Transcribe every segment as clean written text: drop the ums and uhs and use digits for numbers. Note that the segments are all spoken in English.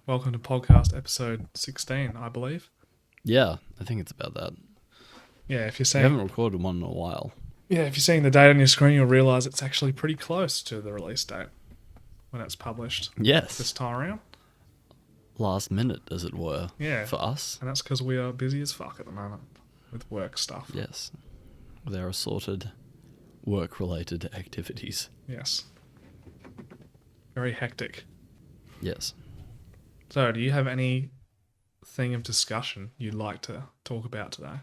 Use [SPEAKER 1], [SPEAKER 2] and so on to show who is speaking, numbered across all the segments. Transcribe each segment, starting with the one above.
[SPEAKER 1] Welcome to podcast episode 16, I believe.
[SPEAKER 2] Yeah, I think it's about that.
[SPEAKER 1] Yeah, if you're
[SPEAKER 2] We
[SPEAKER 1] seeing
[SPEAKER 2] haven't recorded one in a while.
[SPEAKER 1] if you're seeing the date on your screen, you'll realise it's actually pretty close to the release date when it's published this
[SPEAKER 2] Yes.
[SPEAKER 1] time around.
[SPEAKER 2] Last minute, as it were.
[SPEAKER 1] Yeah.
[SPEAKER 2] For us.
[SPEAKER 1] And that's because we are busy as fuck at the moment with work stuff.
[SPEAKER 2] Yes. There are assorted work-related activities.
[SPEAKER 1] Yes. Very hectic.
[SPEAKER 2] Yes.
[SPEAKER 1] So, do you have any thing of discussion you'd like to talk about today?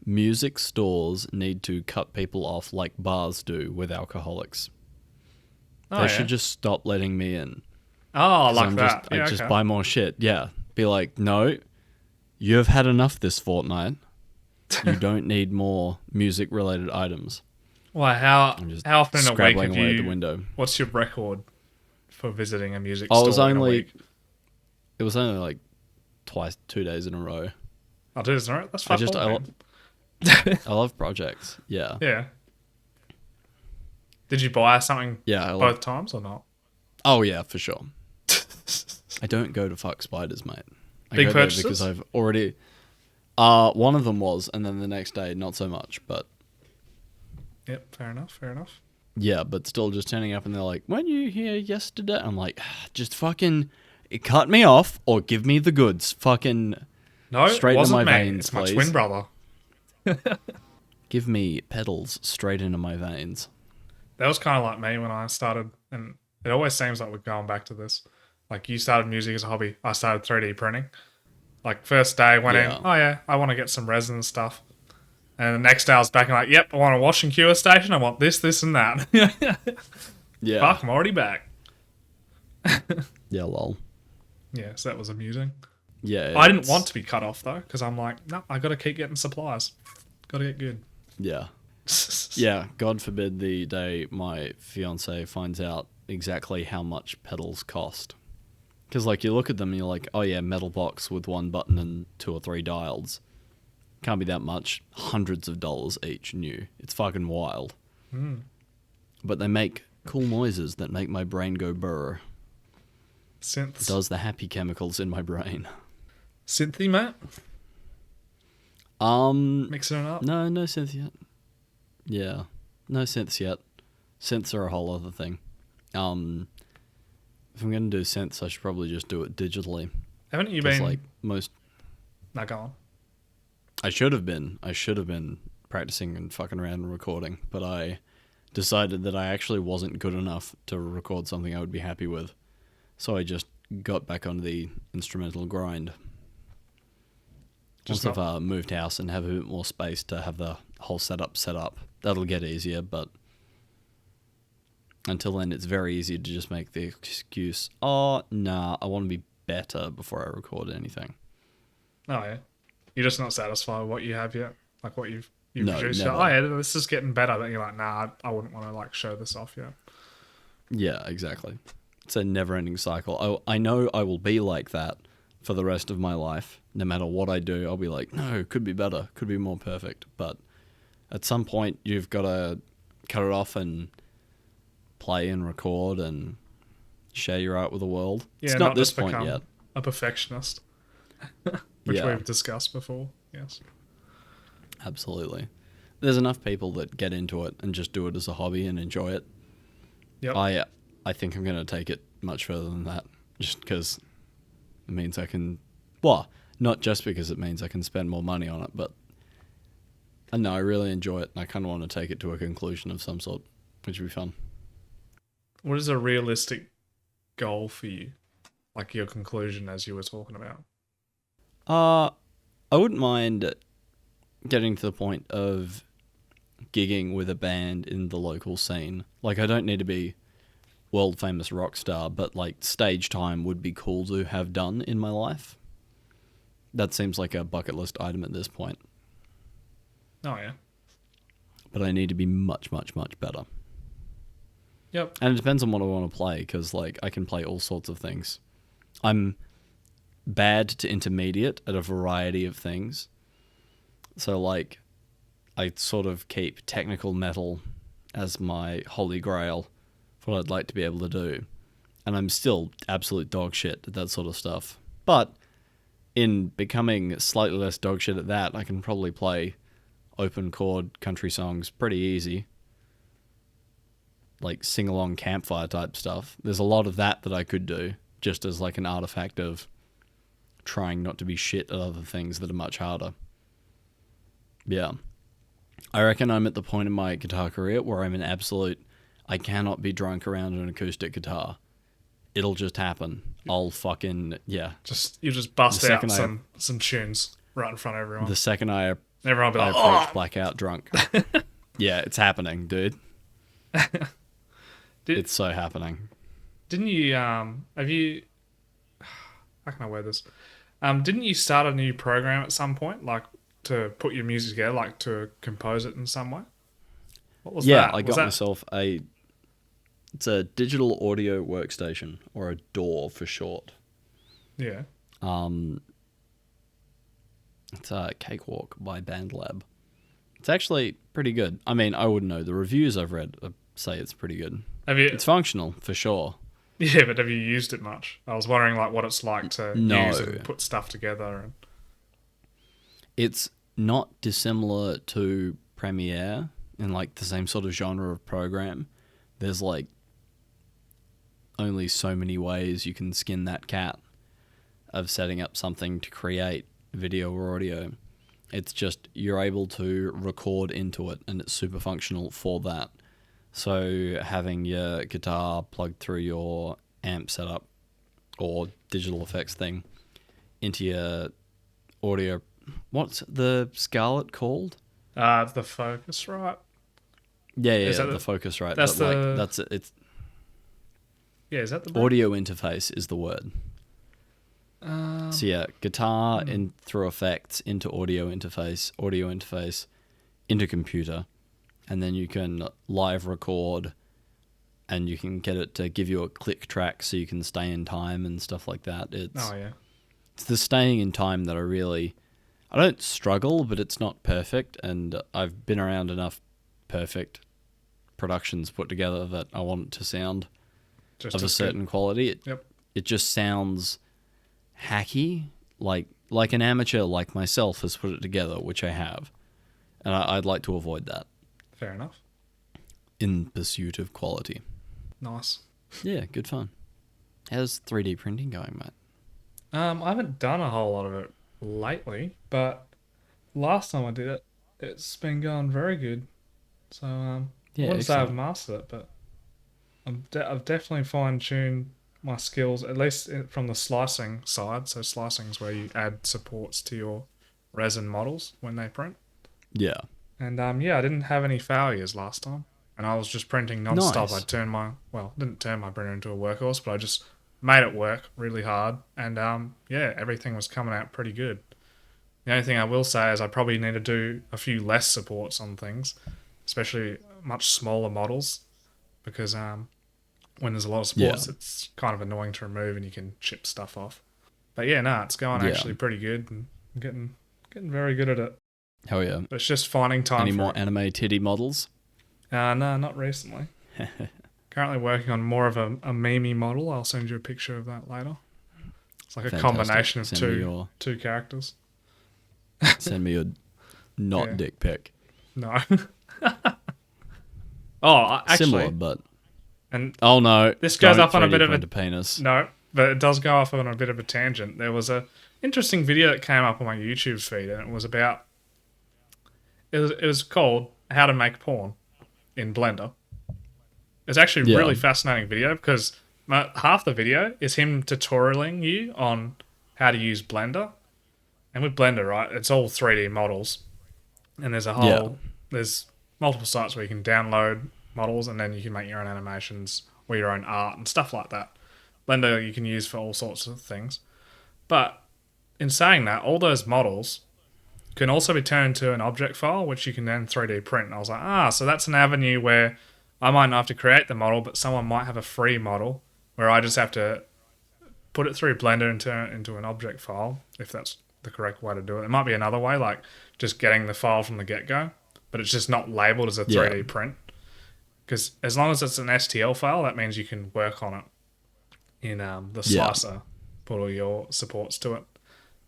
[SPEAKER 2] Music stores need to cut people off like bars do with alcoholics. They should just stop letting me in.
[SPEAKER 1] Oh, like that.
[SPEAKER 2] I
[SPEAKER 1] Yeah,
[SPEAKER 2] just
[SPEAKER 1] okay.
[SPEAKER 2] buy more shit. Yeah. Be like, no, you've had enough this fortnight. You don't need more music-related items.
[SPEAKER 1] Well, how
[SPEAKER 2] I'm just
[SPEAKER 1] often in a week
[SPEAKER 2] scrabbling
[SPEAKER 1] have
[SPEAKER 2] away
[SPEAKER 1] you...
[SPEAKER 2] at the window.
[SPEAKER 1] What's your record for visiting a music
[SPEAKER 2] Oh,
[SPEAKER 1] store in a week?
[SPEAKER 2] It was only like 2 days in a row.
[SPEAKER 1] Oh, dude, it's alright. That's fine.
[SPEAKER 2] I love projects. Yeah.
[SPEAKER 1] Yeah. Did you buy something
[SPEAKER 2] Yeah.
[SPEAKER 1] both times or not?
[SPEAKER 2] Oh yeah, for sure. I don't go to fuck spiders, mate. I
[SPEAKER 1] Big
[SPEAKER 2] go there
[SPEAKER 1] purchases?
[SPEAKER 2] because I've already. One of them was, and then the next day, not so much. But
[SPEAKER 1] Yep, fair enough.
[SPEAKER 2] yeah, but still, just turning up and they're like, "Weren't you here yesterday?" I'm like, just fucking cut me off or give me the goods. Fucking
[SPEAKER 1] No,
[SPEAKER 2] Straight
[SPEAKER 1] it
[SPEAKER 2] into
[SPEAKER 1] wasn't
[SPEAKER 2] my
[SPEAKER 1] me.
[SPEAKER 2] veins,
[SPEAKER 1] It's my
[SPEAKER 2] please.
[SPEAKER 1] twin brother.
[SPEAKER 2] give me pedals straight into my veins.
[SPEAKER 1] That was kind of like me when I started, and it always seems like we're going back to this. Like, you started music as a hobby. I started 3D printing. Like, first day, went in,
[SPEAKER 2] Yeah.
[SPEAKER 1] oh yeah, I want to get some resin and stuff. And the next day I was back and like, yep, I want a wash and cure station. I want this, and that.
[SPEAKER 2] Yeah.
[SPEAKER 1] Fuck, I'm already back.
[SPEAKER 2] Yeah, lol.
[SPEAKER 1] Yeah, so that was amusing.
[SPEAKER 2] Yeah.
[SPEAKER 1] I didn't
[SPEAKER 2] it's-
[SPEAKER 1] want to be cut off though, because I'm like, no, I got to keep getting supplies. Got to get good.
[SPEAKER 2] Yeah. Yeah, God forbid the day my fiance finds out exactly how much pedals cost. Because, like, you look at them and you're like, oh yeah, metal box with one button and 2 or 3 dials. Can't be that much. Hundreds of dollars each new. It's fucking wild.
[SPEAKER 1] Mm.
[SPEAKER 2] But they make cool noises that make my brain go burr.
[SPEAKER 1] Synths.
[SPEAKER 2] Does the happy chemicals in my brain.
[SPEAKER 1] Synthy, mate? Mixing it up?
[SPEAKER 2] No synth yet. Yeah, no synths yet. Synths are a whole other thing. If I'm gonna do synths, I should probably just do it digitally.
[SPEAKER 1] Haven't you
[SPEAKER 2] 'Cause,
[SPEAKER 1] been...
[SPEAKER 2] like most,
[SPEAKER 1] No, go on.
[SPEAKER 2] I should have been practicing and fucking around and recording, but I decided that I actually wasn't good enough to record something I would be happy with, so I just got back on the instrumental grind.
[SPEAKER 1] Just
[SPEAKER 2] Once I've moved house and have a bit more space to have the whole setup set up, that'll get easier, but until then it's very easy to just make the excuse, oh, nah, I want to be better before I record anything.
[SPEAKER 1] Oh, yeah. You're just not satisfied with what you have yet? Like what you've
[SPEAKER 2] No,
[SPEAKER 1] produced?
[SPEAKER 2] never.
[SPEAKER 1] Oh, yeah, this is getting better. Then you're like, nah, I wouldn't want to like show this off yet.
[SPEAKER 2] Yeah, exactly. It's a never-ending cycle. I know I will be like that for the rest of my life. No matter what I do, I'll be like, no, could be better, could be more perfect. But at some point, you've got to cut it off and play and record and share your art with the world.
[SPEAKER 1] Yeah,
[SPEAKER 2] It's not
[SPEAKER 1] not
[SPEAKER 2] this
[SPEAKER 1] just
[SPEAKER 2] point
[SPEAKER 1] become
[SPEAKER 2] yet.
[SPEAKER 1] a perfectionist, which
[SPEAKER 2] Yeah.
[SPEAKER 1] we've discussed before. Yes.
[SPEAKER 2] Absolutely. There's enough people that get into it and just do it as a hobby and enjoy it.
[SPEAKER 1] Yep.
[SPEAKER 2] I think I'm going to take it much further than that, just because it means I can... Well, not just because it means I can spend more money on it, but I know I really enjoy it and I kind of want to take it to a conclusion of some sort, which would be fun.
[SPEAKER 1] What is a realistic goal for you? Like your conclusion as you were talking about.
[SPEAKER 2] I wouldn't mind getting to the point of gigging with a band in the local scene. Like, I don't need to be world famous rock star, but like stage time would be cool to have done in my life. That seems like a bucket list item at this point.
[SPEAKER 1] Oh, yeah.
[SPEAKER 2] But I need to be much, much, much better.
[SPEAKER 1] Yep.
[SPEAKER 2] And it depends on what I want to play, because like I can play all sorts of things. I'm bad to intermediate at a variety of things. So like I sort of keep technical metal as my holy grail for what I'd like to be able to do. and I'm still absolute dog shit at that sort of stuff. But in becoming slightly less dog shit at that, I can probably play open chord country songs pretty easy. Like sing-along campfire type stuff. There's a lot of that I could do, just as like an artifact of trying not to be shit at other things that are much harder. Yeah. I reckon I'm at the point in my guitar career where I'm an absolute, I cannot be drunk around an acoustic guitar. It'll just happen. I'll fucking, yeah.
[SPEAKER 1] You just bust out some tunes right in front of everyone.
[SPEAKER 2] The second I
[SPEAKER 1] everyone will be like,
[SPEAKER 2] approach blackout drunk. Yeah, it's happening, dude. It's so happening.
[SPEAKER 1] Didn't you, how can I word this? Didn't you start a new program at some point, like to put your music together, like to compose it in some way? What was that?
[SPEAKER 2] Yeah, I got myself it's a digital audio workstation, or a DAW for short.
[SPEAKER 1] Yeah.
[SPEAKER 2] It's a Cakewalk by BandLab. It's actually pretty good. I mean, I wouldn't know. The reviews I've read say it's pretty good. It's functional, for sure.
[SPEAKER 1] Yeah, but have you used it much? I was wondering like what it's like to use and put stuff together. And
[SPEAKER 2] it's not dissimilar to Premiere in like the same sort of genre of program. There's like only so many ways you can skin that cat of setting up something to create video or audio. It's just you're able to record into it, and it's super functional for that. So having your guitar plugged through your amp setup or digital effects thing into your audio, what's the Scarlett called?
[SPEAKER 1] The Focusrite.
[SPEAKER 2] Yeah, the Focusrite.
[SPEAKER 1] That's
[SPEAKER 2] that's it. It's
[SPEAKER 1] is that the
[SPEAKER 2] audio interface is the word. So yeah, guitar in through effects into audio interface into computer, and then you can live record, and you can get it to give you a click track so you can stay in time and stuff like that. It's the staying in time that I don't struggle, but it's not perfect, and I've been around enough perfect productions put together that I want it to sound just of a certain quality. It just sounds hacky, like an amateur like myself has put it together, which I have, and I'd like to avoid that.
[SPEAKER 1] Fair enough.
[SPEAKER 2] In pursuit of quality.
[SPEAKER 1] Nice.
[SPEAKER 2] Yeah, good fun. How's 3D printing going, mate?
[SPEAKER 1] I haven't done a whole lot of it lately, but last time I did it, it's been going very good. So I wouldn't say I've mastered it, but I've definitely fine-tuned my skills, at least from the slicing side. So slicing is where you add supports to your resin models when they print.
[SPEAKER 2] Yeah.
[SPEAKER 1] And I didn't have any failures last time, and I was just printing non-stop.
[SPEAKER 2] Nice.
[SPEAKER 1] I didn't turn my printer into a workhorse, but I just made it work really hard, and everything was coming out pretty good. The only thing I will say is I probably need to do a few less supports on things, especially much smaller models, because when there's a lot of supports, it's kind of annoying to remove, and you can chip stuff off. But it's going actually pretty good, and I'm getting very good at it.
[SPEAKER 2] Hell yeah.
[SPEAKER 1] But it's just finding time.
[SPEAKER 2] Any more anime titty models?
[SPEAKER 1] No, not recently. Currently working on more of a meme model. I'll send you a picture of that later. It's like a combination of two characters.
[SPEAKER 2] Send me a dick pic.
[SPEAKER 1] No. Actually.
[SPEAKER 2] Similar, but...
[SPEAKER 1] Oh
[SPEAKER 2] no.
[SPEAKER 1] This goes off on a bit of a...
[SPEAKER 2] penis.
[SPEAKER 1] No, but it does go off on a bit of a tangent. There was a interesting video that came up on my YouTube feed, and it was about... It was called How to Make Porn in Blender. It's actually a really fascinating video, because half the video is him tutorialing you on how to use Blender. And with Blender, right, it's all 3D models. And there's there's multiple sites where you can download models, and then you can make your own animations or your own art and stuff like that. Blender you can use for all sorts of things. But in saying that, all those models can also be turned into an object file, which you can then 3D print. And I was like, so that's an avenue where I might not have to create the model, but someone might have a free model where I just have to put it through Blender and turn it into an object file, if that's the correct way to do it. It might be another way, like just getting the file from the get-go, but it's just not labeled as a 3D print. Because as long as it's an STL file, that means you can work on it in the
[SPEAKER 2] Yeah.
[SPEAKER 1] slicer, put all your supports to it.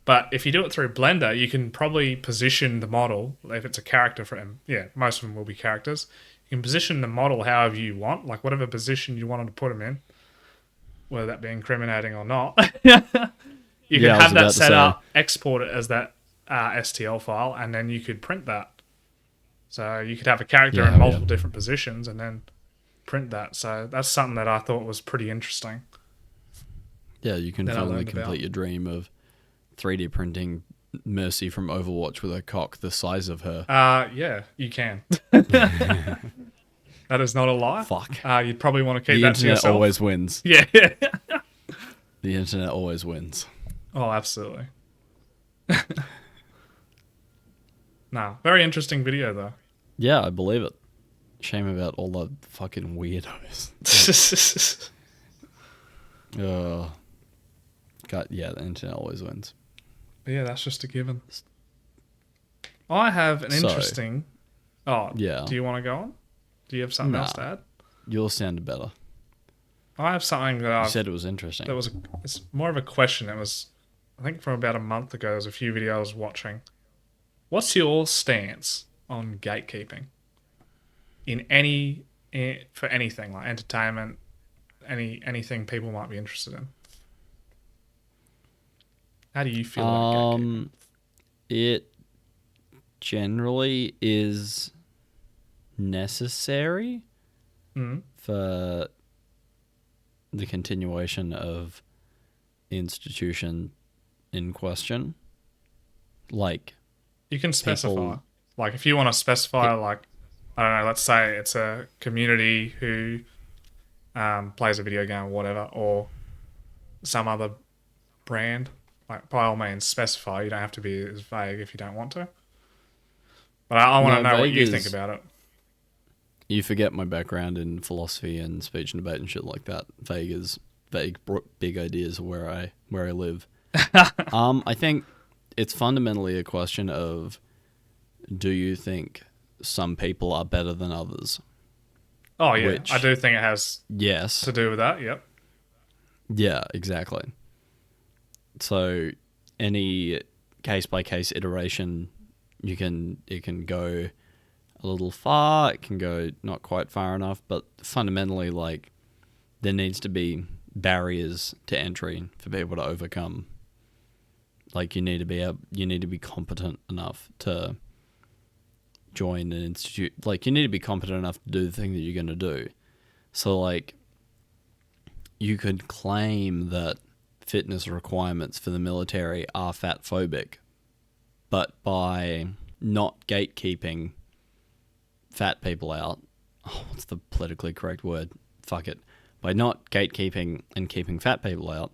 [SPEAKER 1] But if you do it through Blender, you can probably position the model, if it's a character for him. Yeah, most of them will be characters. You can position the model however you want, like whatever position you wanted to put him in, whether that be incriminating or not. You could
[SPEAKER 2] Yeah, I was
[SPEAKER 1] have that
[SPEAKER 2] about to
[SPEAKER 1] set
[SPEAKER 2] say.
[SPEAKER 1] up, export it as that STL file, and then you could print that. So you could have a character
[SPEAKER 2] Yeah,
[SPEAKER 1] in
[SPEAKER 2] hell yeah.
[SPEAKER 1] multiple different positions and then print that. So that's something that I thought was pretty interesting
[SPEAKER 2] Yeah, you can
[SPEAKER 1] that I
[SPEAKER 2] finally
[SPEAKER 1] learned about.
[SPEAKER 2] complete your dream of 3D printing Mercy from Overwatch with a cock the size of her.
[SPEAKER 1] Yeah, you can. That is not a lie.
[SPEAKER 2] Fuck.
[SPEAKER 1] You'd probably want to keep
[SPEAKER 2] The
[SPEAKER 1] that to
[SPEAKER 2] internet
[SPEAKER 1] yourself.
[SPEAKER 2] always wins.
[SPEAKER 1] Yeah.
[SPEAKER 2] The internet always wins.
[SPEAKER 1] Oh, absolutely. No, very interesting video though.
[SPEAKER 2] Yeah, I believe it. Shame about all the fucking weirdos. God, yeah, the internet always wins.
[SPEAKER 1] Yeah, that's just a given. I have an
[SPEAKER 2] So,
[SPEAKER 1] interesting. Oh,
[SPEAKER 2] yeah.
[SPEAKER 1] Do you want to go on? Do you have something else to
[SPEAKER 2] Nah.
[SPEAKER 1] add?
[SPEAKER 2] Yours sounded better.
[SPEAKER 1] I have something that
[SPEAKER 2] You
[SPEAKER 1] I've
[SPEAKER 2] said it was interesting.
[SPEAKER 1] that was it's more of a question. It was, I think, from about a month ago. There's a few videos I was watching. What's your stance on gatekeeping for anything like entertainment, anything people might be interested in? How do you feel about gatekeeping?
[SPEAKER 2] It generally is necessary for the continuation of the institution in question. Like,
[SPEAKER 1] You can specify.
[SPEAKER 2] people-
[SPEAKER 1] Like, if you want to specify, like, I don't know, let's say it's a community who plays a video game or whatever, or some other brand. Like, by all means, specify. You don't have to be as vague if you don't want to. But I want to
[SPEAKER 2] No,
[SPEAKER 1] know what
[SPEAKER 2] vague
[SPEAKER 1] you
[SPEAKER 2] is-
[SPEAKER 1] think about it.
[SPEAKER 2] you forget my background in philosophy and speech and debate and shit like that. Vague, big ideas are where I live. I think it's fundamentally a question of, do you think some people are better than others?
[SPEAKER 1] Oh, yeah.
[SPEAKER 2] Which-
[SPEAKER 1] I do think it has
[SPEAKER 2] Yes.
[SPEAKER 1] to do with that. Yep.
[SPEAKER 2] Yeah, exactly. So any case by case iteration, it can go a little far, it can go not quite far enough, but fundamentally, like, there needs to be barriers to entry for people to overcome. Like, you need to be competent enough to join an institute. Like, you need to be competent enough to do the thing that you're going to do. So, like, you could claim that fitness requirements for the military are fat phobic, but by not gatekeeping fat people out, what's the politically correct word? Fuck it. By not gatekeeping and keeping fat people out,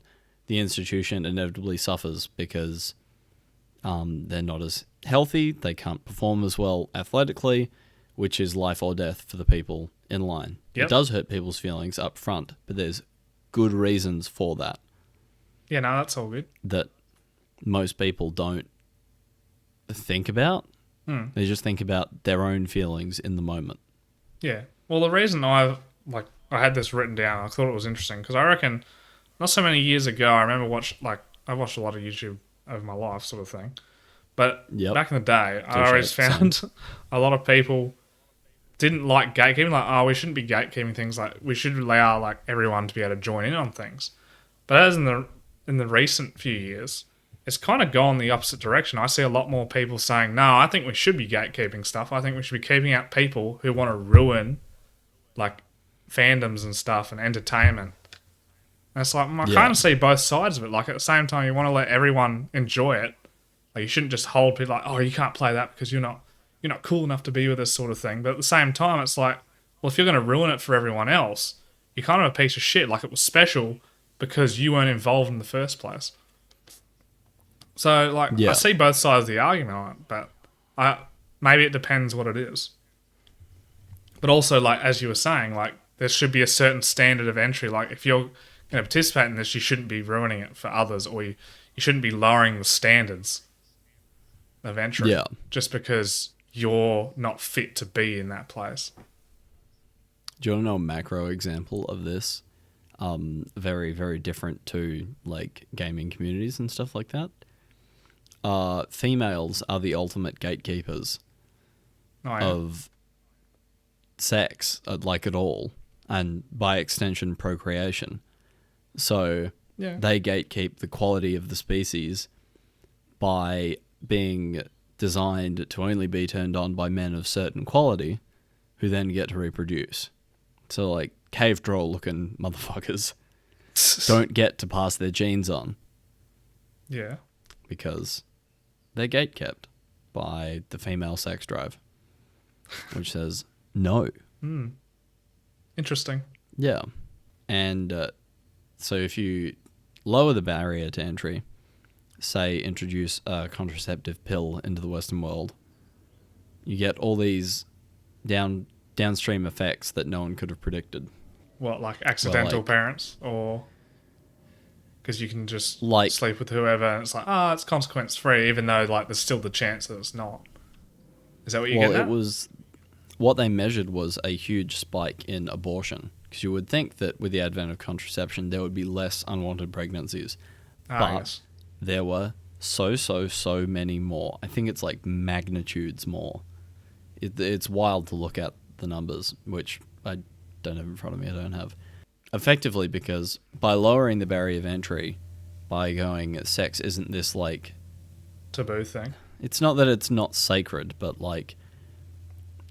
[SPEAKER 2] the institution inevitably suffers because they're not as healthy, they can't perform as well athletically, which is life or death for the people in line.
[SPEAKER 1] Yep.
[SPEAKER 2] It does hurt people's feelings up front, but there's good reasons for that
[SPEAKER 1] Yeah, no, that's all good.
[SPEAKER 2] that most people don't think about. They just think about their own feelings in the moment.
[SPEAKER 1] Yeah. Well, the reason I had this written down, I thought it was interesting because I reckon not so many years ago, I remember I watched a lot of YouTube over my life, sort of thing. But
[SPEAKER 2] Yep.
[SPEAKER 1] back in the day, I
[SPEAKER 2] Touche,
[SPEAKER 1] always found a lot of people didn't like gatekeeping. Like, oh, we shouldn't be gatekeeping things. Like, we should allow like everyone to be able to join in on things. But as in the recent few years, it's kind of gone the opposite direction. I see a lot more people saying, no, I think we should be gatekeeping stuff. I think we should be keeping out people who want to ruin like fandoms and stuff and entertainment. And it's like, I
[SPEAKER 2] Yeah.
[SPEAKER 1] kind of see both sides of it. Like, at the same time, you want to let everyone enjoy it. Like, you shouldn't just hold people like, oh, you can't play that because you're not cool enough to be with us, sort of thing. But at the same time, it's like, well, if you're going to ruin it for everyone else, you're kind of a piece of shit. Like, it was special because you weren't involved in the first place. So, like,
[SPEAKER 2] Yeah.
[SPEAKER 1] I see both sides of the argument on it, but maybe it depends what it is. But also, like, as you were saying, like, there should be a certain standard of entry. Like, if you're going to participate in this, you shouldn't be ruining it for others, or you shouldn't be lowering the standards of entry
[SPEAKER 2] Yeah.
[SPEAKER 1] just because you're not fit to be in that place.
[SPEAKER 2] Do you want to know a macro example of this? very, very different to like gaming communities and stuff like that. Females are the ultimate gatekeepers of sex, like at all, and by extension, procreation. So they gatekeep the quality of the species by being designed to only be turned on by men of certain quality who then get to reproduce. So, like, cave troll looking motherfuckers don't get to pass their genes on.
[SPEAKER 1] Yeah.
[SPEAKER 2] Because they're gatekept by the female sex drive, which says no.
[SPEAKER 1] Interesting.
[SPEAKER 2] Yeah. And so if you lower the barrier to entry, say introduce a contraceptive pill into the Western world, you get all these downstream effects that no one could have predicted.
[SPEAKER 1] What, like accidental parents? Or because you can just
[SPEAKER 2] like,
[SPEAKER 1] sleep with whoever and it's like, it's consequence free, even though like there's still the chance that it's not. Is that what you're getting at?
[SPEAKER 2] Well, it was... What they measured was a huge spike in abortion, because you would think that with the advent of contraception, there would be less unwanted pregnancies. But
[SPEAKER 1] yes.
[SPEAKER 2] There were so many more. I think it's like magnitudes more. It's wild to look at the numbers, which I don't have in front of me. I don't have. Effectively, because by lowering the barrier of entry, by going sex isn't this like...
[SPEAKER 1] taboo thing.
[SPEAKER 2] It's not that it's not sacred, but like...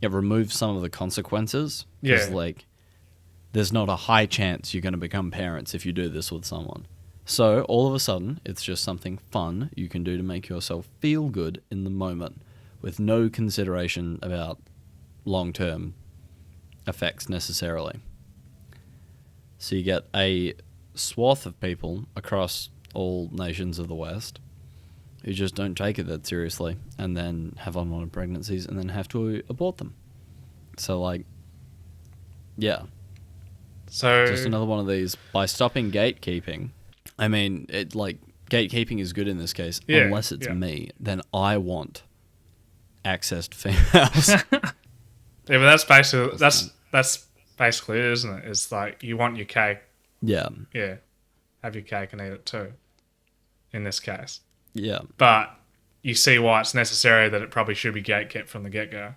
[SPEAKER 2] it removes some of the consequences.
[SPEAKER 1] Yeah.
[SPEAKER 2] Like, there's not a high chance you're going to become parents if you do this with someone. So, all of a sudden, it's just something fun you can do to make yourself feel good in the moment, with no consideration about long-term effects necessarily. So you get a swath of people across all nations of the West who just don't take it that seriously, and then have unwanted pregnancies, and then have to abort them. So, like, yeah.
[SPEAKER 1] So
[SPEAKER 2] just another one of these. By stopping gatekeeping, I mean, it like gatekeeping is good in this case, unless it's me. Then I want access to females.
[SPEAKER 1] but that's basically it, isn't it? It's like you want your cake.
[SPEAKER 2] Yeah.
[SPEAKER 1] Yeah. Have your cake and eat it too. In this case.
[SPEAKER 2] Yeah.
[SPEAKER 1] But you see why it's necessary that it probably should be gatekept from the get-go.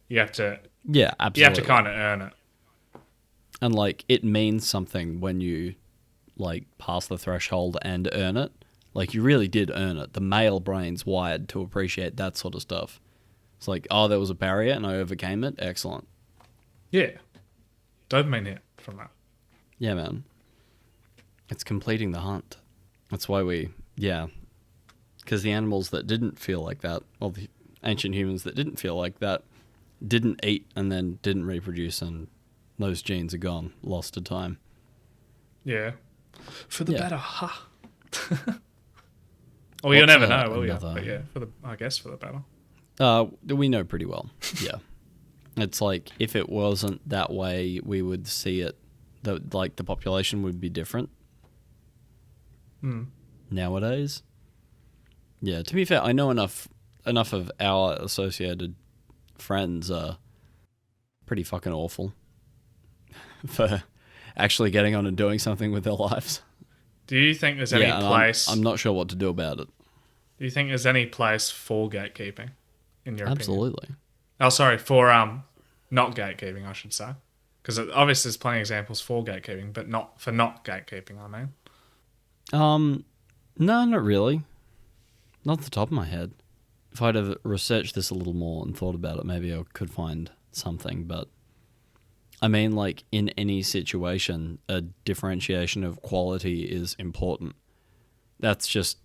[SPEAKER 1] You have to...
[SPEAKER 2] yeah, absolutely.
[SPEAKER 1] You have to kind of earn it.
[SPEAKER 2] And, like, it means something when you, like, pass the threshold and earn it. Like, you really did earn it. The male brain's wired to appreciate that sort of stuff. It's like, oh, there was a barrier and I overcame it. Excellent.
[SPEAKER 1] Yeah. Dopamine hit from that.
[SPEAKER 2] Yeah, man. It's completing the hunt. That's why we... yeah. Because the animals that didn't feel like that, or the ancient humans that didn't feel like that, didn't eat and then didn't reproduce, and those genes are gone, lost to time.
[SPEAKER 1] Yeah. For the better, ha. Well, you'll never know, will you? But yeah, I guess for the better.
[SPEAKER 2] We know pretty well, yeah. It's like, if it wasn't that way, we would see it, the population would be different. Nowadays... yeah, to be fair, I know enough of our associated friends are pretty fucking awful for actually getting on and doing something with their lives.
[SPEAKER 1] Do you think there's any place...
[SPEAKER 2] I'm not sure what to do about it.
[SPEAKER 1] Do you think there's any place for gatekeeping, in your opinion?
[SPEAKER 2] Absolutely.
[SPEAKER 1] Oh, sorry, for not gatekeeping, I should say. Because obviously there's plenty of examples for gatekeeping, but not gatekeeping, I mean.
[SPEAKER 2] No, not really. Not off the top of my head. If I'd have researched this a little more and thought about it, maybe I could find something. But, I mean, like, in any situation, a differentiation of quality is important. That's just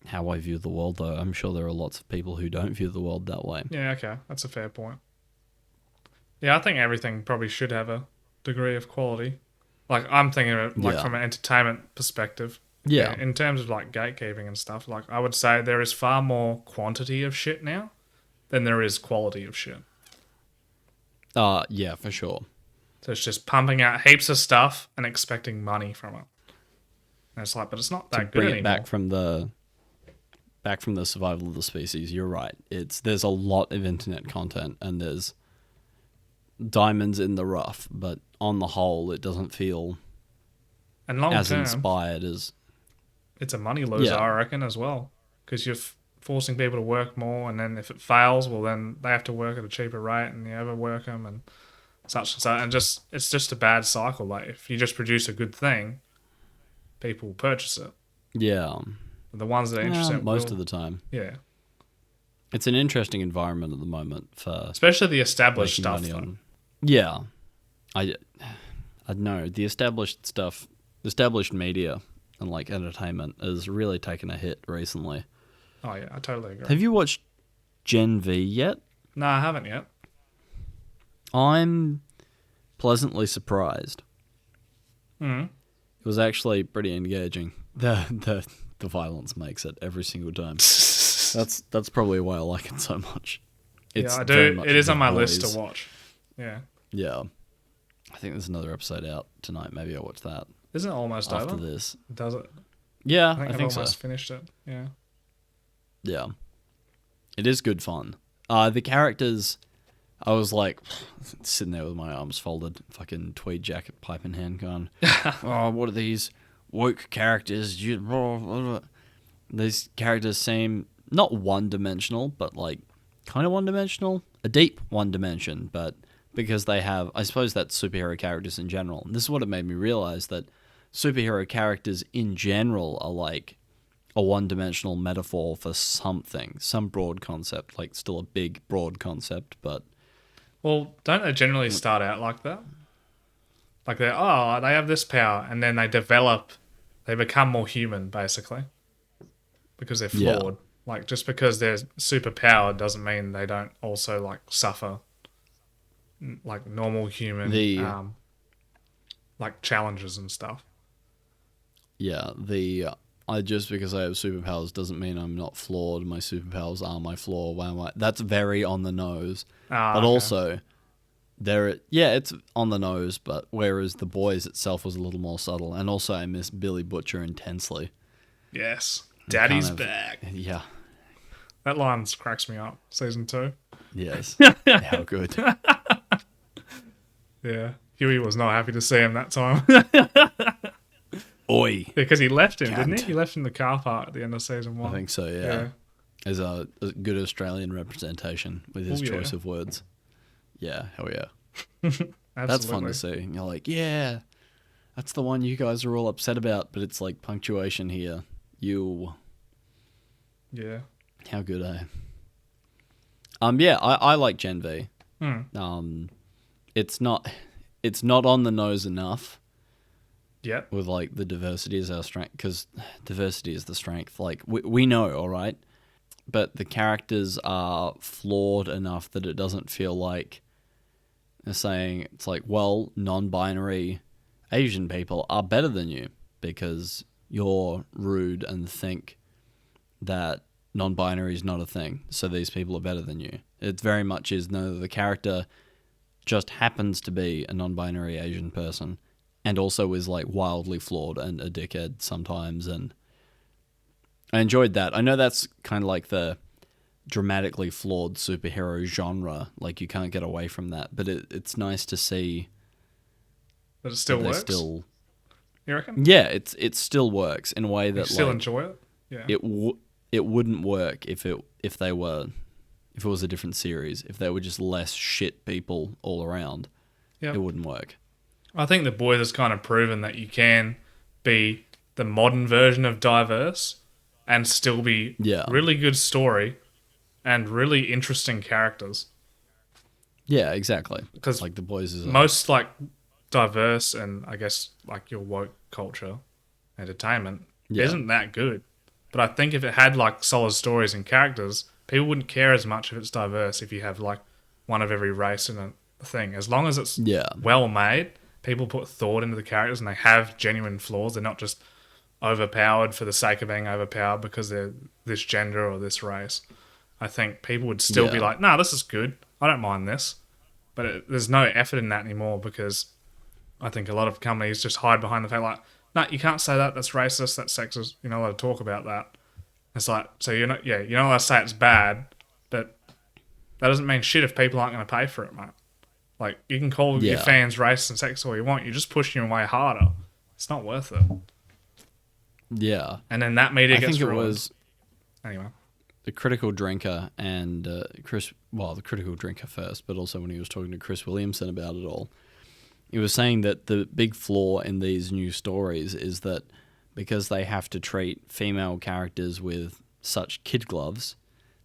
[SPEAKER 2] how I view the world, though. I'm sure there are lots of people who don't view the world that way.
[SPEAKER 1] Yeah, okay. That's a fair point. Yeah, I think everything probably should have a degree of quality. Like, I'm thinking of it from an entertainment perspective.
[SPEAKER 2] Yeah.
[SPEAKER 1] In terms of like gatekeeping and stuff, like I would say there is far more quantity of shit now than there is quality of shit.
[SPEAKER 2] Yeah, for sure.
[SPEAKER 1] So it's just pumping out heaps of stuff and expecting money from it. And it's like, but it's not that good anymore.
[SPEAKER 2] Back from the survival of the species, you're right. There's a lot of internet content and there's diamonds in the rough, but on the whole, it doesn't feel
[SPEAKER 1] And long
[SPEAKER 2] as
[SPEAKER 1] term,
[SPEAKER 2] inspired as
[SPEAKER 1] it's a money loser, I reckon, as well, because you're forcing people to work more, and then if it fails, well, then they have to work at a cheaper rate, and you overwork them, and such and such, and just it's just a bad cycle. Like if you just produce a good thing, people will purchase it.
[SPEAKER 2] yeah.
[SPEAKER 1] The ones that are interested
[SPEAKER 2] Most of the time.
[SPEAKER 1] yeah.
[SPEAKER 2] It's an interesting environment at the moment for
[SPEAKER 1] Especially the established
[SPEAKER 2] making
[SPEAKER 1] stuff.
[SPEAKER 2] money
[SPEAKER 1] Though.
[SPEAKER 2] on. Yeah, I know the established stuff, established media and like entertainment has really taken a hit recently.
[SPEAKER 1] Oh yeah, I totally agree.
[SPEAKER 2] Have you watched Gen V yet?
[SPEAKER 1] No, I haven't yet.
[SPEAKER 2] I'm pleasantly surprised.
[SPEAKER 1] Mm.
[SPEAKER 2] It was actually pretty engaging. The violence makes it every single time. That's probably why I like it so much. It's
[SPEAKER 1] yeah, I
[SPEAKER 2] very
[SPEAKER 1] do.
[SPEAKER 2] much
[SPEAKER 1] It is
[SPEAKER 2] The
[SPEAKER 1] on my
[SPEAKER 2] Boys.
[SPEAKER 1] list to watch. Yeah.
[SPEAKER 2] Yeah. I think there's another episode out tonight. Maybe I'll watch that
[SPEAKER 1] Isn't it almost
[SPEAKER 2] after
[SPEAKER 1] over?
[SPEAKER 2] this.
[SPEAKER 1] Does it?
[SPEAKER 2] Yeah,
[SPEAKER 1] I think I've
[SPEAKER 2] so.
[SPEAKER 1] almost finished it. Yeah.
[SPEAKER 2] Yeah. It is good fun. The characters, I was like sitting there with my arms folded, fucking tweed jacket, pipe in hand, going, "Oh, what are these woke characters? These characters seem not one-dimensional, but like kind of one-dimensional, a deep one dimension, but because they have, I suppose that's superhero characters in general. And this is what it made me realize, that superhero characters in general are like a one-dimensional metaphor for something, some broad concept, like still a big, broad concept, but...
[SPEAKER 1] Well, don't they generally start out like that? Like they have this power, and then they become more human, basically. Because they're flawed.
[SPEAKER 2] Yeah.
[SPEAKER 1] Like, just because they're super powered doesn't mean they don't also, like, suffer, like, normal human, like, challenges and stuff.
[SPEAKER 2] Yeah, just because I have superpowers doesn't mean I'm not flawed. My superpowers are my flaw. That's very on the nose. But
[SPEAKER 1] okay.
[SPEAKER 2] also, it's on the nose, but whereas The Boys itself was a little more subtle. And also, I miss Billy Butcher intensely.
[SPEAKER 1] Yes. Daddy's
[SPEAKER 2] kind of,
[SPEAKER 1] back.
[SPEAKER 2] Yeah.
[SPEAKER 1] That line cracks me up. Season 2.
[SPEAKER 2] Yes. How good.
[SPEAKER 1] Yeah. Huey was not happy to see him that time.
[SPEAKER 2] Oi.
[SPEAKER 1] Because he left him, didn't
[SPEAKER 2] Cunt.
[SPEAKER 1] he? He left him in the car park at the end of season 1.
[SPEAKER 2] I think so, yeah. As a good Australian representation with his choice of words. Yeah, hell yeah. That's fun to see. And you're like, yeah, that's the one you guys are all upset about, but it's like punctuation here. You.
[SPEAKER 1] Yeah.
[SPEAKER 2] How good, eh? Yeah, I like Gen V. It's not on the nose enough.
[SPEAKER 1] Yep.
[SPEAKER 2] With like the diversity is our strength, because diversity is the strength. Like we know, all right, but the characters are flawed enough that it doesn't feel like they're saying, it's like, well, non-binary Asian people are better than you because you're rude and think that non-binary is not a thing, so these people are better than you. It very much is, no, the character just happens to be a non-binary Asian person and also is like wildly flawed and a dickhead sometimes, and I enjoyed that. I know that's kind of like the dramatically flawed superhero genre, like you can't get away from that, but it's nice to see
[SPEAKER 1] that it still
[SPEAKER 2] that
[SPEAKER 1] works. You reckon?
[SPEAKER 2] Yeah, it still works in a way that
[SPEAKER 1] you still
[SPEAKER 2] like,
[SPEAKER 1] enjoy it. Yeah.
[SPEAKER 2] It wouldn't work if it was a different series. If there were just less shit people all around, It wouldn't work.
[SPEAKER 1] I think The Boys has kind of proven that you can be the modern version of diverse and still be really good story and really interesting characters.
[SPEAKER 2] Yeah, exactly.
[SPEAKER 1] Because
[SPEAKER 2] like The Boys is
[SPEAKER 1] most like diverse and I guess like your woke culture entertainment isn't that good. But I think if it had like solid stories and characters, people wouldn't care as much if it's diverse if you have like one of every race in a thing. As long as it's well made, people put thought into the characters and they have genuine flaws. They're not just overpowered for the sake of being overpowered because they're this gender or this race. I think people would still be like, nah, this is good. I don't mind this. But there's no effort in that anymore because I think a lot of companies just hide behind the fact like, no, you can't say that. That's racist. That's sexist. You're not allowed to talk about that. It's like, so you're not allowed to say it's bad, but that doesn't mean shit if people aren't going to pay for it, mate. Like, you can call your fans racist and sexist all you want. You're just pushing them way harder. It's not worth it.
[SPEAKER 2] Yeah.
[SPEAKER 1] And then that media
[SPEAKER 2] I
[SPEAKER 1] gets
[SPEAKER 2] think it
[SPEAKER 1] ruined.
[SPEAKER 2] was
[SPEAKER 1] Anyway.
[SPEAKER 2] the Critical Drinker and the Critical Drinker first, but also when he was talking to Chris Williamson about it all, he was saying that the big flaw in these new stories is that because they have to treat female characters with such kid gloves,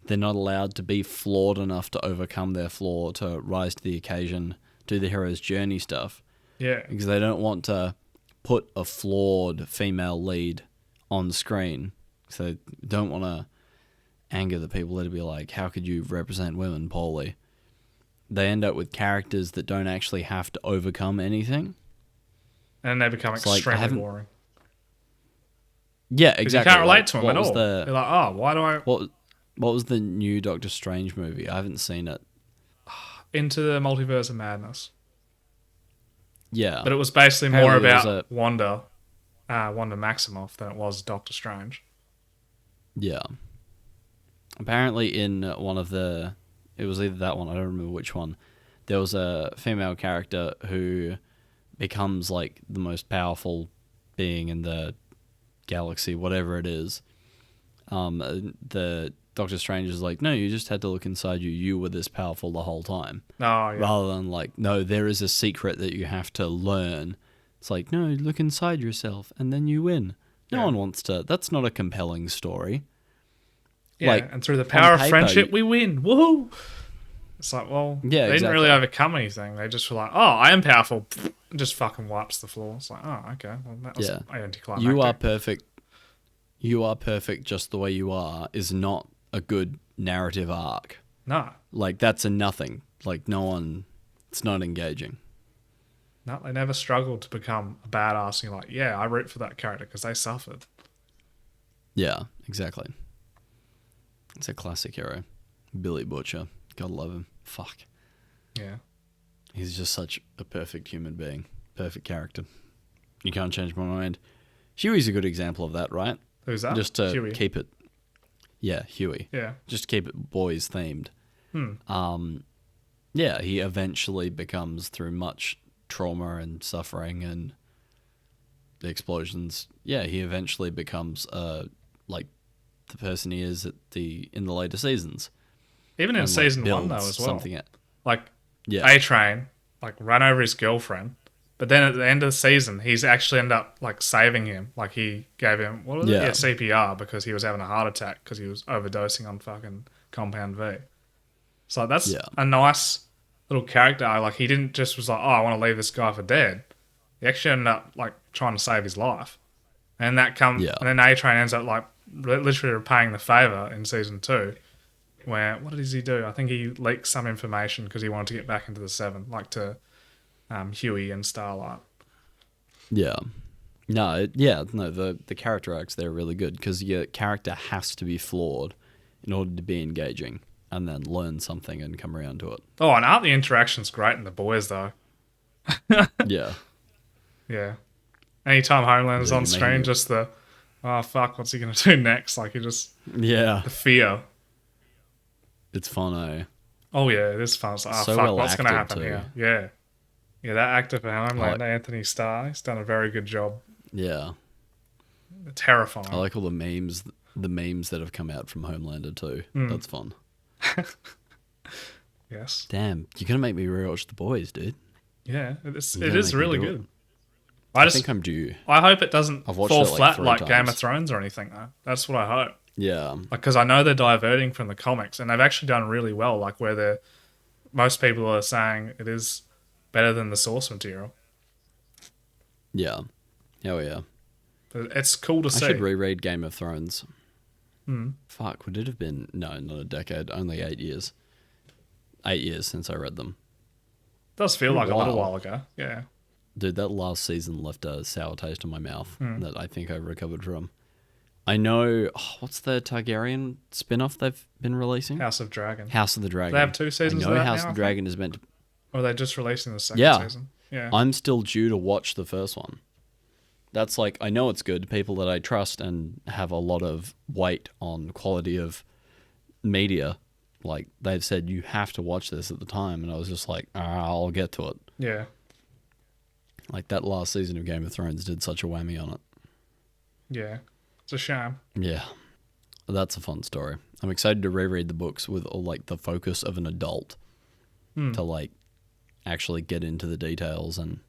[SPEAKER 2] they're not allowed to be flawed enough to overcome their flaw, to rise to the occasion, do the hero's journey stuff.
[SPEAKER 1] Yeah.
[SPEAKER 2] Because they don't want to put a flawed female lead on screen. So they don't want to anger the people that'd be like, how could you represent women poorly? They end up with characters that don't actually have to overcome anything.
[SPEAKER 1] And they become extremely boring.
[SPEAKER 2] Yeah, exactly.
[SPEAKER 1] You can't relate to them at all.
[SPEAKER 2] You're
[SPEAKER 1] like, oh, why do I...
[SPEAKER 2] What was the new Doctor Strange movie? I haven't seen it.
[SPEAKER 1] Into the Multiverse of Madness.
[SPEAKER 2] Yeah.
[SPEAKER 1] But it was basically more
[SPEAKER 2] Apparently
[SPEAKER 1] about Wanda Maximoff than it was Doctor Strange.
[SPEAKER 2] Yeah. Apparently in one of the... It was either that one, I don't remember which one. There was a female character who becomes like the most powerful being in the galaxy, whatever it is. The Doctor Strange is like, no, you just had to look inside you. You were this powerful the whole time.
[SPEAKER 1] Oh, yeah.
[SPEAKER 2] Rather than like, no, there is a secret that you have to learn. It's like, no, look inside yourself and then you win. No one wants to. That's not a compelling story.
[SPEAKER 1] Yeah,
[SPEAKER 2] like,
[SPEAKER 1] and through the power of
[SPEAKER 2] paper,
[SPEAKER 1] friendship, we win. Woohoo! It's like, well,
[SPEAKER 2] yeah,
[SPEAKER 1] they didn't really overcome anything. They just were like, oh, I am powerful. And just fucking wipes the floor. It's like, oh, okay. Well, that was anticlimactic.
[SPEAKER 2] You are perfect. You are perfect just the way you are is not a good narrative arc.
[SPEAKER 1] No.
[SPEAKER 2] Like, that's a nothing. Like, it's not engaging.
[SPEAKER 1] No, they never struggled to become a badass. And you're like, yeah, I root for that character because they suffered.
[SPEAKER 2] Yeah, exactly. It's a classic hero. Billy Butcher. Gotta love him. Fuck.
[SPEAKER 1] Yeah.
[SPEAKER 2] He's just such a perfect human being. Perfect character. You can't change my mind. Huey's a good example of that, right?
[SPEAKER 1] Who's that?
[SPEAKER 2] Just to
[SPEAKER 1] Huey.
[SPEAKER 2] keep it... Yeah, Huey.
[SPEAKER 1] Yeah.
[SPEAKER 2] Just to keep it boys themed. Yeah, he eventually becomes, through much trauma and suffering and the explosions, he eventually becomes like the person he is in the later seasons.
[SPEAKER 1] Even in
[SPEAKER 2] and,
[SPEAKER 1] season
[SPEAKER 2] like,
[SPEAKER 1] 1 though as well. Like A-Train, like ran over his girlfriend, but then at the end of the season, he's actually ended up like saving him. Like he gave him CPR because he was having a heart attack because he was overdosing on fucking Compound V. So that's a nice little character. Like he didn't just was like, oh, I want to leave this guy for dead. He actually ended up like trying to save his life, and and then A-Train ends up like literally repaying the favor in season 2. Where, what does he do? I think he leaked some information because he wanted to get back into the Seven, like to Huey and Starlight.
[SPEAKER 2] Yeah. The character arcs, they're really good because your character has to be flawed in order to be engaging and then learn something and come around to it.
[SPEAKER 1] Oh, and aren't the interactions great in The Boys, though?
[SPEAKER 2] Yeah.
[SPEAKER 1] Yeah. Anytime Homelander's on screen, just the, oh, fuck, what's he going to do next? Like, the fear.
[SPEAKER 2] It's fun, eh?
[SPEAKER 1] Oh, yeah, it is fun. It's like,
[SPEAKER 2] so
[SPEAKER 1] fuck,
[SPEAKER 2] well
[SPEAKER 1] what's going to happen
[SPEAKER 2] too.
[SPEAKER 1] here? Yeah. Yeah, that actor for Homelander, Anthony Starr, he's done a very good job.
[SPEAKER 2] Yeah.
[SPEAKER 1] Terrifying.
[SPEAKER 2] I like all the memes that have come out from Homelander too. That's fun.
[SPEAKER 1] Yes.
[SPEAKER 2] Damn, you're going to make me rewatch The Boys, dude.
[SPEAKER 1] Yeah, it is really good.
[SPEAKER 2] I think I'm due.
[SPEAKER 1] I hope it doesn't fall flat like
[SPEAKER 2] times.
[SPEAKER 1] Game of Thrones or anything, though. That's what I hope.
[SPEAKER 2] Yeah.
[SPEAKER 1] Because I know they're diverting from the comics, and they've actually done really well, like where most people are saying it is better than the source material.
[SPEAKER 2] Yeah. Oh, yeah.
[SPEAKER 1] But it's cool to see.
[SPEAKER 2] I should reread Game of Thrones. Fuck, would it have been... No, not a decade. Only 8 years. 8 years since I read them.
[SPEAKER 1] It does feel like a little while ago. Yeah.
[SPEAKER 2] Dude, that last season left a sour taste in my mouth that I think I recovered from. I know... what's the Targaryen spin-off they've been releasing?
[SPEAKER 1] House of Dragon.
[SPEAKER 2] House of the Dragon.
[SPEAKER 1] They have 2 seasons
[SPEAKER 2] I know House of the Dragon is meant to...
[SPEAKER 1] Or are they just releasing the second season? Yeah.
[SPEAKER 2] I'm still due to watch the first one. That's like... I know it's good. People that I trust and have a lot of weight on quality of media, like, they've said, you have to watch this at the time. And I was just like, I'll get to it.
[SPEAKER 1] Yeah.
[SPEAKER 2] Like that last season of Game of Thrones did such a whammy on it.
[SPEAKER 1] Yeah, it's a shame.
[SPEAKER 2] Yeah, that's a fun story. I'm excited to reread the books with all like the focus of an adult to like actually get into the details and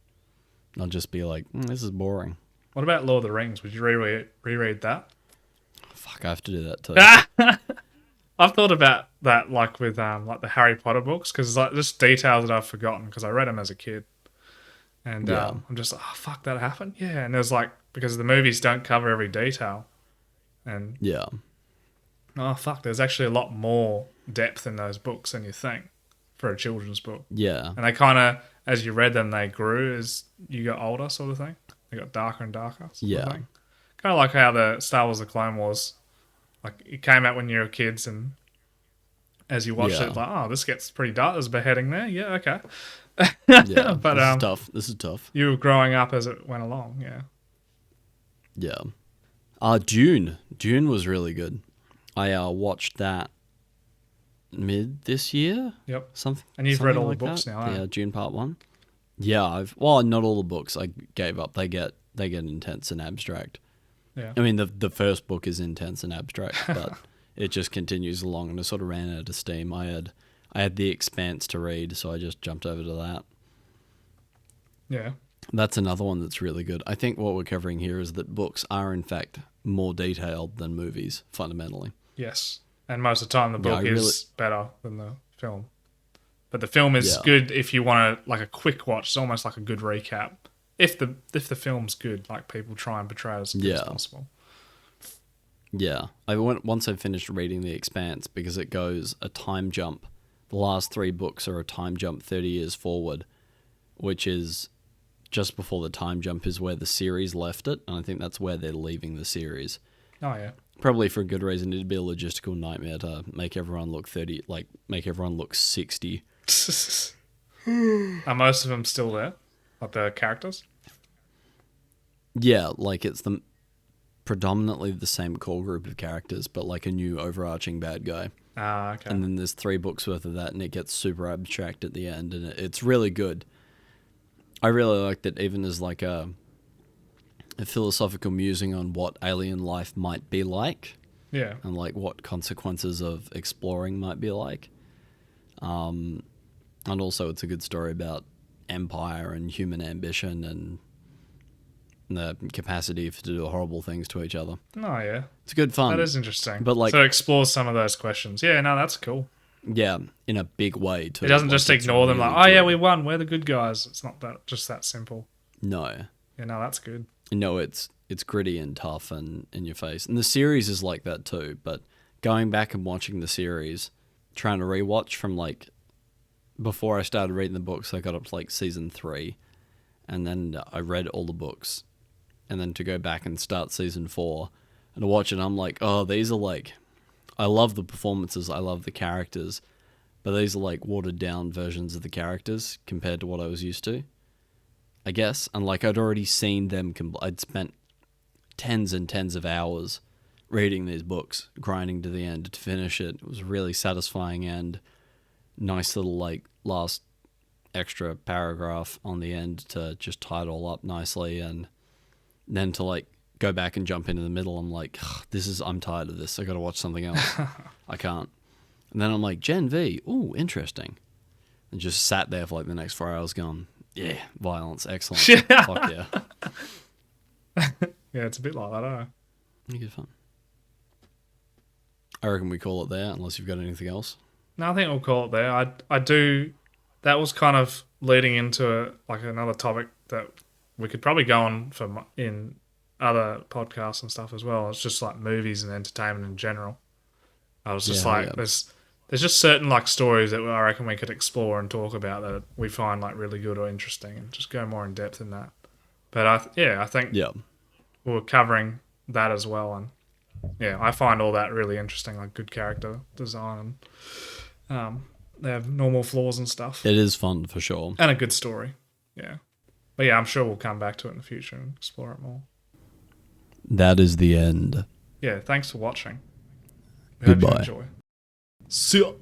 [SPEAKER 2] not just be like, this is boring.
[SPEAKER 1] What about Lord of the Rings? Would you reread that?
[SPEAKER 2] Fuck, I have to do that too.
[SPEAKER 1] I've thought about that, like with like the Harry Potter books, because like just details that I've forgotten because I read them as a kid, and
[SPEAKER 2] Yeah.
[SPEAKER 1] I'm just like, oh fuck, that happened. Yeah, and there's like because the movies don't cover every detail, and
[SPEAKER 2] Yeah.
[SPEAKER 1] oh fuck, there's actually a lot more depth in those books than you think for a children's book.
[SPEAKER 2] Yeah.
[SPEAKER 1] And they kind of, as you read them, they grew as you got older, sort of thing. They got darker and darker. Sort of thing. Kind of like how the Star Wars: The Clone Wars, like it came out when you were kids, and as you watched it, like, oh, this gets pretty dark. There's a beheading there. Yeah, okay.
[SPEAKER 2] Yeah.
[SPEAKER 1] But
[SPEAKER 2] this is tough. This is tough.
[SPEAKER 1] You were growing up as it went along. Yeah.
[SPEAKER 2] Yeah. Dune. Dune was really good. I watched that mid this year.
[SPEAKER 1] Yep.
[SPEAKER 2] Something.
[SPEAKER 1] And you've
[SPEAKER 2] something
[SPEAKER 1] read all
[SPEAKER 2] like
[SPEAKER 1] the books
[SPEAKER 2] that.
[SPEAKER 1] now,
[SPEAKER 2] Yeah, Dune Part 1. Yeah, not all the books. I gave up. They get intense and abstract.
[SPEAKER 1] Yeah.
[SPEAKER 2] I mean, the first book is intense and abstract, but it just continues along, and it sort of ran out of steam. I had the Expanse to read, so I just jumped over to that.
[SPEAKER 1] Yeah.
[SPEAKER 2] That's another one that's really good. I think what we're covering here is that books are, in fact, more detailed than movies, fundamentally.
[SPEAKER 1] Yes. And most of the time, the book
[SPEAKER 2] Yeah,
[SPEAKER 1] is better than the film. But the film is good if you want to, like a quick watch. It's almost like a good recap. If the film's good, like people try and portray it as good as possible.
[SPEAKER 2] Yeah. Once I finished reading The Expanse, because it goes a time jump. The last 3 books are a time jump 30 years forward, which is just before the time jump is where the series left it, and I think that's where they're leaving the series.
[SPEAKER 1] Oh, yeah.
[SPEAKER 2] Probably for a good reason. It'd be a logistical nightmare to make everyone look 30, like make everyone look 60.
[SPEAKER 1] Are most of them still there? Like the characters?
[SPEAKER 2] Yeah, like it's predominantly the same core group of characters, but like a new overarching bad guy.
[SPEAKER 1] Ah, okay.
[SPEAKER 2] And then there's 3 books worth of that, and it gets super abstract at the end, and it's really good. I really liked it, even as like a philosophical musing on what alien life might be like.
[SPEAKER 1] Yeah.
[SPEAKER 2] And like what consequences of exploring might be like. And also it's a good story about empire and human ambition and the capacity to do horrible things to each other.
[SPEAKER 1] Oh, yeah.
[SPEAKER 2] It's good fun.
[SPEAKER 1] That is interesting.
[SPEAKER 2] But like,
[SPEAKER 1] so it explores some of those questions. Yeah, no, that's cool.
[SPEAKER 2] Yeah, in a big way too.
[SPEAKER 1] It doesn't
[SPEAKER 2] like,
[SPEAKER 1] just ignore them
[SPEAKER 2] really
[SPEAKER 1] like, oh, yeah,
[SPEAKER 2] good.
[SPEAKER 1] we won. We're the good guys. It's not just that simple.
[SPEAKER 2] No.
[SPEAKER 1] Yeah, no, that's good.
[SPEAKER 2] No, it's gritty and tough and in your face. And the series is like that too, but going back and watching the series, trying to rewatch from like before I started reading the books, I got up to like season 3, and then I read all the books, and then to go back and start season 4 and to watch it, I'm like, oh, these are like, I love the performances, I love the characters, but these are like watered down versions of the characters compared to what I was used to, I guess. And like I'd already seen them, I'd spent tens and tens of hours reading these books, grinding to the end to finish it. It was really satisfying and nice little like last extra paragraph on the end to just tie it all up nicely, and then to like go back and jump into the middle. I'm like, I'm tired of this. I got to watch something else. I can't. And then I'm like, Gen V, ooh, interesting. And just sat there for like the next 4 hours going, yeah, violence, excellent.
[SPEAKER 1] Yeah.
[SPEAKER 2] Fuck yeah.
[SPEAKER 1] Yeah, it's a bit like that, eh?
[SPEAKER 2] Good fun. I reckon we call it there, unless you've got anything else.
[SPEAKER 1] No, I think we'll call it there. I do. That was kind of leading into like another topic that we could probably go on in other podcasts and stuff as well. It's just like movies and entertainment in general. I was just there's just certain like stories that I reckon we could explore and talk about that we find like really good or interesting, and just go more in depth in that. But I think we were covering that as well, and yeah, I find all that really interesting, like good character design, and they have normal flaws and stuff.
[SPEAKER 2] It is fun for sure.
[SPEAKER 1] And a good story. Yeah. But yeah, I'm sure we'll come back to it in the future and explore it more.
[SPEAKER 2] That is the end.
[SPEAKER 1] Yeah, thanks for watching. We
[SPEAKER 2] Goodbye.
[SPEAKER 1] hope you enjoy. See ya.